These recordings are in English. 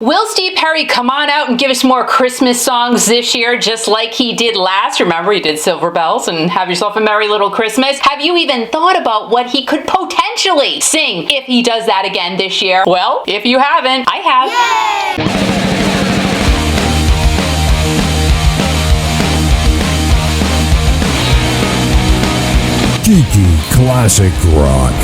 Will Steve Perry come on out and give us more Christmas songs this year just like he did last? Remember, he did Silver Bells and Have Yourself a Merry Little Christmas. Have you even thought about what he could potentially sing if he does that again this year? Well, if you haven't, I have. Yay! Geeky Classic Rock.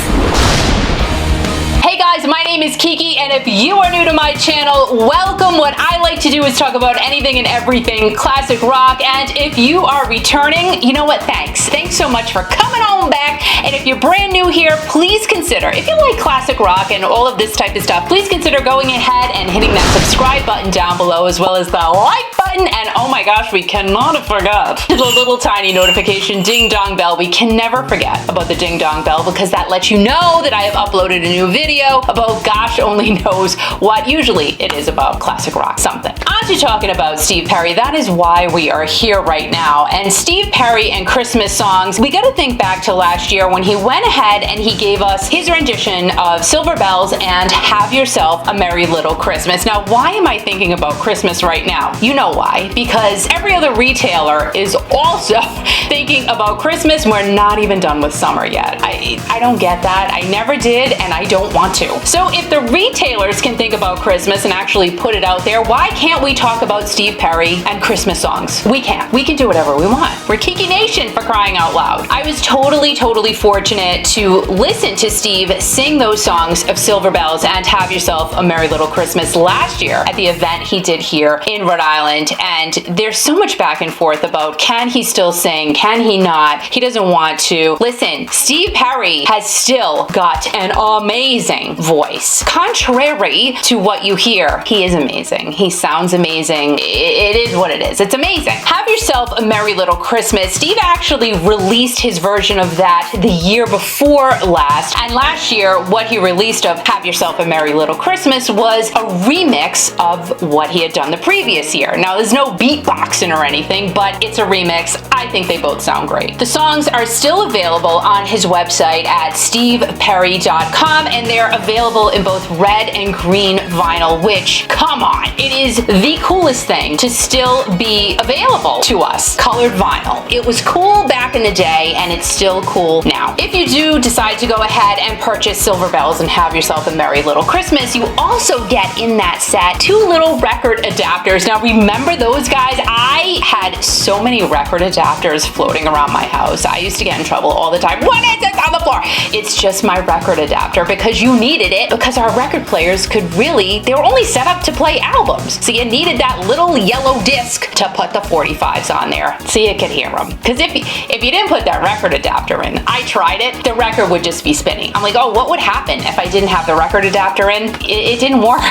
Hey guys, my name is Kiki, and if you are new to my channel, welcome. What I like to do is talk about anything and everything classic rock, and if you are returning, you know what, thanks so much for coming on back. And if you're brand new here, please consider, if you like classic rock and all of this type of stuff, please consider going ahead and hitting that subscribe button down below, as well as the like button, and oh my gosh, we cannot forget the little tiny notification ding dong bell. We can never forget about the ding dong bell, because that lets you know that I have uploaded a new video about gosh only knows what. Usually it is about classic rock something. On to talking about Steve Perry. That is why we are here right now. And Steve Perry and Christmas songs, we got to think back to last year when he went ahead and he gave us his rendition of Silver Bells and Have Yourself a Merry Little Christmas. Now, why am I thinking about Christmas right now? You know why? Because every other retailer is also thinking about Christmas. We're not even done with summer yet. I don't get that. I never did, and I don't want to. So if the retailers can think about Christmas and actually put it out there, why can't we talk about Steve Perry and Christmas songs? We can. We can do whatever we want. We're Kiki Nation, for crying out loud. I was totally fortunate to listen to Steve sing those songs of Silver Bells and Have Yourself a Merry Little Christmas last year at the event he did here in Rhode Island. And there's so much back and forth about, can he still sing? Can he not? He doesn't want to. Listen, Steve Perry has still got an amazing voice. Contrary to what you hear, he is amazing. He sounds amazing. It is what it is. It's amazing. Have Yourself a Merry Little Christmas. Steve actually released his version of that the year before last. And last year, what he released of Have Yourself a Merry Little Christmas was a remix of what he had done the previous year. Now, there's no beatboxing or anything, but it's a remix. I think they both sound great. The songs are still available on his website at steveperry.com, and they're available in both red and green vinyl, which, come on, it is the coolest thing to still be available to us. Colored vinyl. It was cool back in the day, and it's still cool now. If you do decide to go ahead and purchase Silver Bells and Have Yourself a Merry Little Christmas, you also get in that set 2 little record adapters. Now, remember those guys? I had so many record adapters floating around my house. I used to get in trouble all the time. What is this on the floor? It's just my record adapter, because you needed it, because our record players could really, they were only set up to play albums. So you needed that little yellow disc to put the 45s on there so you could hear them. Because if you didn't put that record adapter in, I tried it, the record would just be spinning. I'm like, oh, what would happen if I didn't have the record adapter in? It didn't work.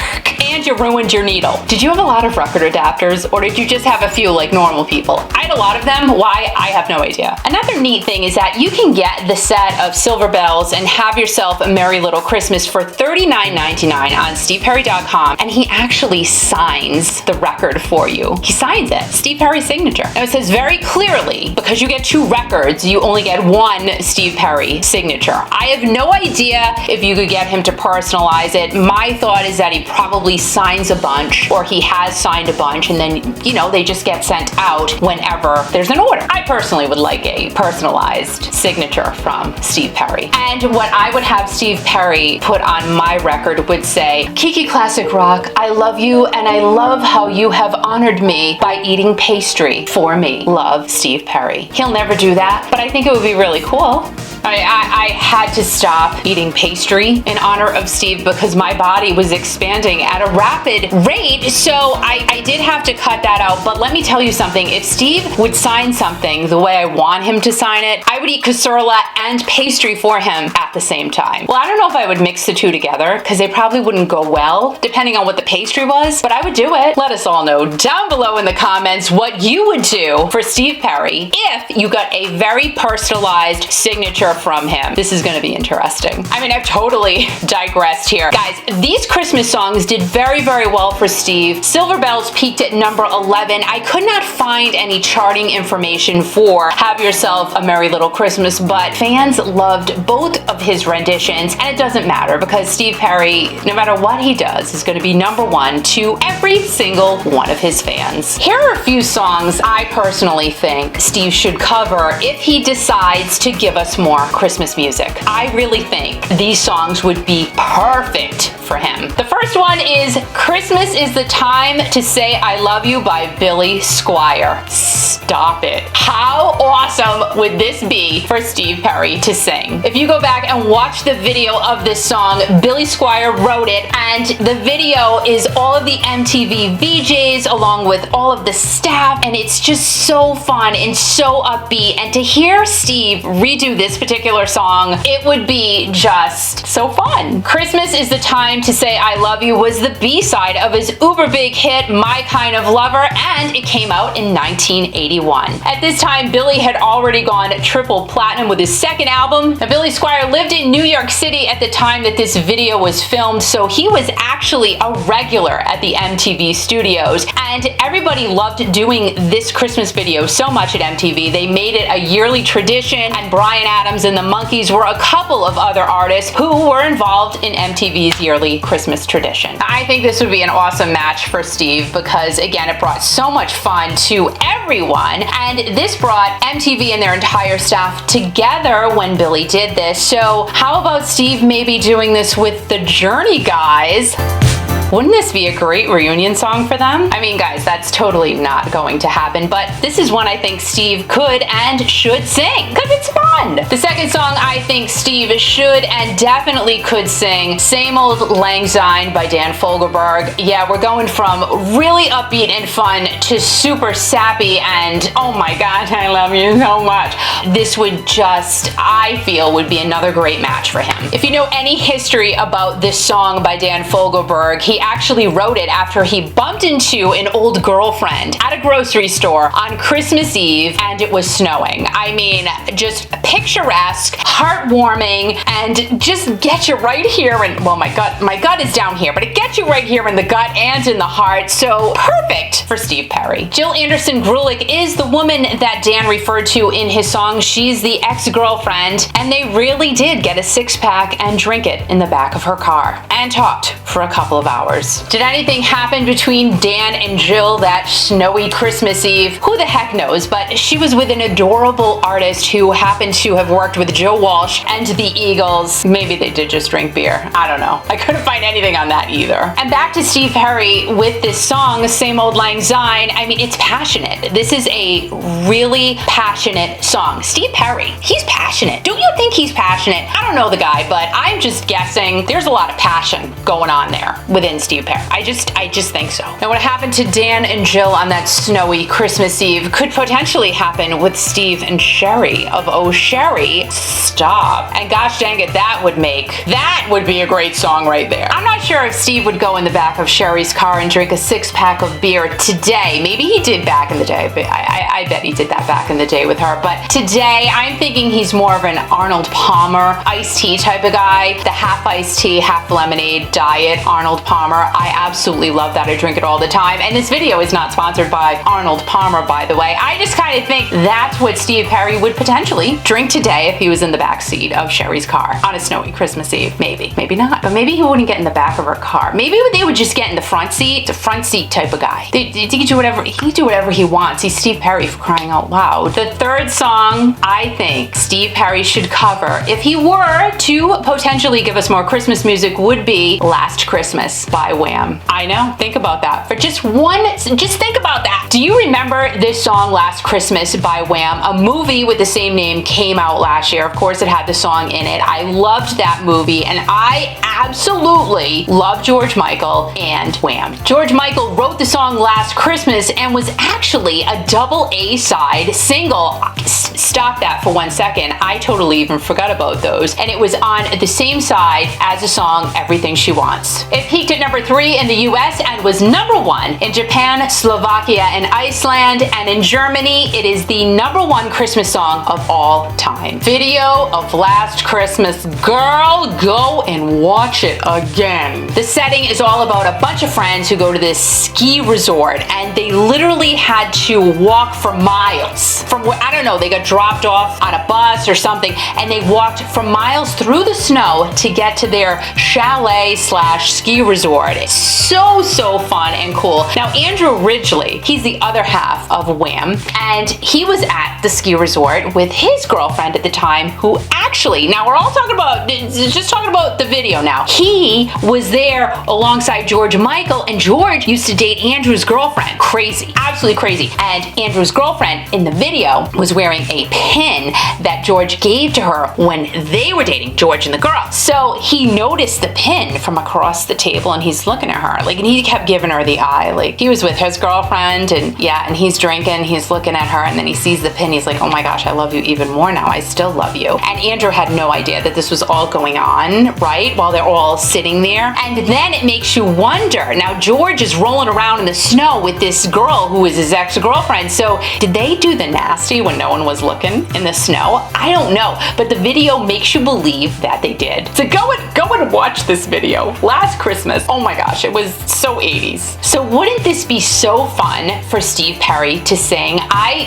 And you ruined your needle. Did you have a lot of record adapters, or did you just have a few like normal people? I had a lot of them. Why? I have no idea. Another neat thing is that you can get the set of Silver Bells and Have Yourself a Merry Little Christmas for $39.99 on steveperry.com, and he actually signs the record for you. He signs it. Steve Perry's signature. Now, it says very clearly, because you get 2 records, you only get 1 Steve Perry signature. I have no idea if you could get him to personalize it. My thought is that he probably signs a bunch, or he has signed a bunch, and then, you know, they just get sent out whenever there's an order. I personally would like a personalized signature from Steve Perry. And what I would have Steve Perry put on my record would say, Kiki Classic Rock, I love you, and I love how you have honored me by eating pastry for me. Love, Steve Perry. He'll never do that, but I think it would be really cool. I had to stop eating pastry in honor of Steve, because my body was expanding at a rapid rate, so I did have to cut that out. But let me tell you something, if Steve would sign something the way I want him to sign it, I would eat casserole and pastry for him at the same time. Well, I don't know if I would mix the 2 together, because they probably wouldn't go well, depending on what the pastry was, but I would do it. Let us all know down below in the comments what you would do for Steve Perry if you got a very personalized signature from him. This is going to be interesting. I mean, I've totally digressed here. Guys, these Christmas songs did very, very well for Steve. Silver Bells peaked at number 11. I could not find any charting information for Have Yourself a Merry Little Christmas, but fans loved both of his renditions, and it doesn't matter because Steve Perry, no matter what he does, is going to be number one to every single one of his fans. Here are a few songs I personally think Steve should cover if he decides to give us more Christmas music. I really think these songs would be perfect for him. The first one is Christmas is the Time to Say I Love You by Billy Squier. Stop it. How awesome would this be for Steve Perry to sing? If you go back and watch the video of this song, Billy Squier wrote it, and the video is all of the MTV VJs along with all of the staff, and it's just so fun and so upbeat. And to hear Steve redo this particular song, it would be just so fun. Christmas is the Time to Say I Love You was the B-side of his uber big hit My Kind of Lover, and it came out in 1981. At this time, Billy had already gone triple platinum with his second album. Now, Billy Squier lived in New York City at the time that this video was filmed, so he was actually a regular at the MTV studios, and everybody loved doing this Christmas video so much at MTV. They made it a yearly tradition, and Bryan Adams and the Monkees were a couple of other artists who were involved in MTV's yearly Christmas tradition. I think this would be an awesome match for Steve because, again, it brought so much fun to everyone, and this brought MTV and their entire staff together when Billy did this. So how about Steve maybe doing this with the Journey guys? Wouldn't this be a great reunion song for them? I mean, guys, that's totally not going to happen, but this is one I think Steve could and should sing, because it's fun. The second song I think Steve should and definitely could sing, Same Old Langstein by Dan Fogelberg. Yeah, we're going from really upbeat and fun to super sappy and, oh my gosh, I love you so much. This would just, I feel, would be another great match for him. If you know any history about this song by Dan Fogelberg, he actually wrote it after he bumped into an old girlfriend at a grocery store on Christmas Eve and it was snowing. I mean, just picturesque, heartwarming, and just get you right here. And well, my gut is down here, but it gets you right here in the gut and in the heart. So perfect for Steve Perry. Jill Anderson Grulich is the woman that Dan referred to in his song. She's the ex-girlfriend, and they really did get a six-pack and drink it in the back of her car and talked for a couple of hours. Did anything happen between Dan and Jill that snowy Christmas Eve? Who the heck knows, but she was with an adorable artist who happened to have worked with Joe Walsh and the Eagles. Maybe they did just drink beer. I don't know. I couldn't find anything on that either. And back to Steve Perry with this song, Same Old Lang Syne. I mean, it's passionate. This is a really passionate song. Steve Perry, he's passionate. Don't you think he's passionate? I don't know the guy, but I'm just guessing there's a lot of passion going on there within Steve Perry. I just think so. Now, what happened to Dan and Jill on that snowy Christmas Eve could potentially happen with Steve and Sherry of Oh Sherry, Stop. And gosh dang it, that would be a great song right there. I'm not sure if Steve would go in the back of Sherry's car and drink a six-pack of beer today. Maybe he did back in the day. I bet he did that back in the day with her. But today, I'm thinking he's more of an Arnold Palmer iced tea type of guy. The half iced tea, half lemonade diet Arnold Palmer. I absolutely love that. I drink it all the time. And this video is not sponsored by Arnold Palmer, by the way. I just kind of think that's what Steve Perry would potentially drink today if he was in the back seat of Sherry's car on a snowy Christmas Eve. Maybe not. But maybe he wouldn't get in the back of her car. Maybe they would just get in the front seat. The front seat type of guy. He can do whatever he wants. He's Steve Perry, for crying out loud. The third song I think Steve Perry should cover, if he were to potentially give us more Christmas music, would be Last Christmas by Wham. I know, think about that. For just think about that. Do you remember this song, Last Christmas by Wham? A movie with the same name came out last year. Of course, it had the song in it. I loved that movie, and I absolutely we love George Michael and Wham. George Michael wrote the song Last Christmas and was actually a double A-side single. Stop that for 1 second. I totally even forgot about those. And it was on the same side as the song Everything She Wants. It peaked at number 3 in the US and was number 1 in Japan, Slovakia, and Iceland. And in Germany, it is the number 1 Christmas song of all time. Video of Last Christmas. Girl, go and watch it again. The setting is all about a bunch of friends who go to this ski resort, and they literally had to walk for miles from where, I don't know, they got dropped off on a bus or something, and they walked for miles through the snow to get to their chalet slash ski resort. It's so fun and cool. Now, Andrew Ridgeley, he's the other half of Wham, and he was at the ski resort with his girlfriend at the time, who actually, now we're all talking about, just talking about the video now. He was there alongside George Michael, and George used to date Andrew's girlfriend. Crazy, absolutely crazy. And Andrew's girlfriend in the video was wearing a pin that George gave to her when they were dating, George and the girl. So he noticed the pin from across the table, and he's looking at her, like, and he kept giving her the eye. Like, he was with his girlfriend, and yeah, and he's drinking, he's looking at her, and then he sees the pin, he's like, oh my gosh, I love you even more now, I still love you. And Andrew had no idea that this was all going on, right, while they're all sitting there. And then it makes you wonder, now George is rolling around in the snow with this girl who is his ex-girlfriend, so did they do the nasty when no one was looking in the snow? I don't know, but the video makes you believe that they did. So go and watch this video. Last Christmas, oh my gosh, it was so 80s. So wouldn't this be so fun for Steve Perry to sing?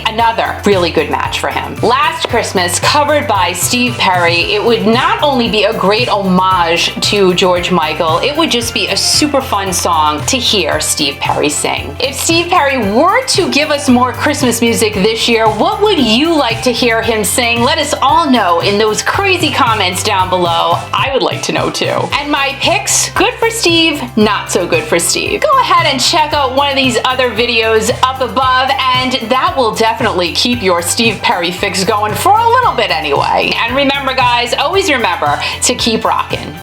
Another really good match for him. Last Christmas, covered by Steve Perry. It would not only be a great homage to George Michael, it would just be a super fun song to hear Steve Perry sing. If Steve Perry were to give us more Christmas music this year, what would you like to hear him sing? Let us all know in those crazy comments down below. I would like to know too. And my picks, good for Steve, not so good for Steve. Go ahead and check out one of these other videos up above, and that will definitely keep your Steve Perry fix going for a little bit anyway. And remember guys, always remember to keep rocking.